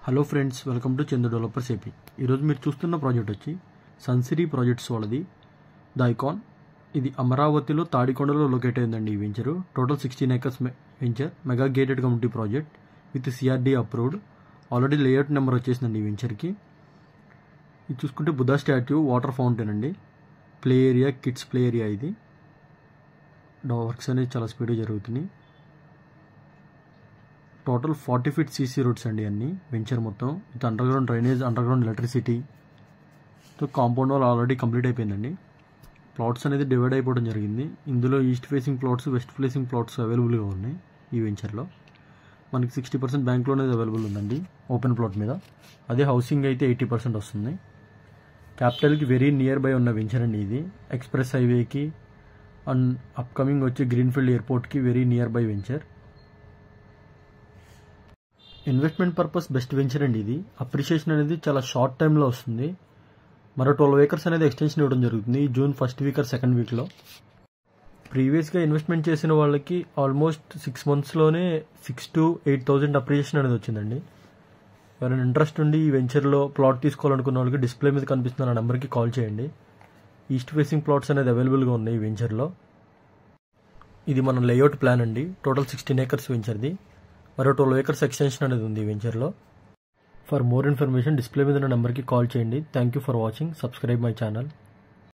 Hello friends, welcome to Chandu developers AP. ఈరోజు మీరు చూస్తున్న ప్రాజెక్ట్ వచ్చి సన్సిరీ ప్రాజెక్ట్స్ వాళ్ళది ద ఐకాన్. ఇది అమరావతిలో తాడికొండలో లొకేట్ అయిందండి. ఈ venture total 16 acres venture, mega gated community project with CRD approved. Already layout number వచ్చేసిందండి ఈ వెంచర్కి. ఇది చూసుకుంటే బుద్ధా స్టాట్యూ, వాటర్ ఫౌంటైన్ అండి, play area, kids play area. ఇది వర్క్స్ అనేది చాలా స్పీడ్గా జరుగుతున్నాయి. టోటల్ 40 feet సీసీ రోడ్స్ అండి అన్ని వెంచర్ మొత్తం. ఇది under ground drainage, under ground electricity. Compound wall already complete అయిపోయిందండి. ప్లాట్స్ అనేది డివైడ్ అయిపోవడం జరిగింది. ఇందులో east facing plots, west facing plots అవైలబుల్గా ఉన్నాయి ఈ వెంచర్లో. మనకి 60% బ్యాంక్ లోన్ అనేది అవైలబుల్ ఉందండి ఓపెన్ ప్లాట్ మీద. అదే హౌసింగ్ అయితే 80% వస్తుంది. క్యాపిటల్కి వెరీ నియర్ బై ఉన్న వెంచర్ అండి ఇది. ఎక్స్ప్రెస్ హైవేకి అండ్ అప్కమింగ్ వచ్చి గ్రీన్ఫీల్డ్ ఎయిర్పోర్ట్కి very near by venture. Investment purpose best venture అండి ఇది. అప్రిషియేషన్ అనేది చాలా షార్ట్ టైంలో వస్తుంది. మరో 12 acres అనేది ఎక్స్టెన్షన్ ఇవ్వడం జరుగుతుంది June 1st week or 2nd weekలో. ప్రీవియస్గా ఇన్వెస్ట్మెంట్ చేసిన వాళ్ళకి ఆల్మోస్ట్ 6 monthsలోనే 6,000 to 8,000 అప్రిషియేషన్ అనేది వచ్చిందండి. ఎవరైనా ఇంట్రెస్ట్ ఉండి ఈ వెంచర్లో ప్లాట్ తీసుకోవాలనుకున్న వాళ్ళకి డిస్ప్లే మీద కనిపిస్తున్న ఆ నెంబర్కి కాల్ చేయండి. ఈస్ట్ ఫేసింగ్ ప్లాట్స్ అనేది అవైలబుల్గా ఉన్నాయి ఈ వెంచర్లో. ఇది మన లేఅవుట్ ప్లాన్ అండి. Total 16 acres వెంచర్ది. మరో 12 acres ఎక్స్టెన్షన్ అనేది ఉంది ఈ వెంచర్లో. ఫర్ మోర్ ఇన్ఫర్మేషన్ డిస్ప్లే మీద ఉన్న నెంబర్కి కాల్ చేయండి. Thank you for watching. Subscribe my channel.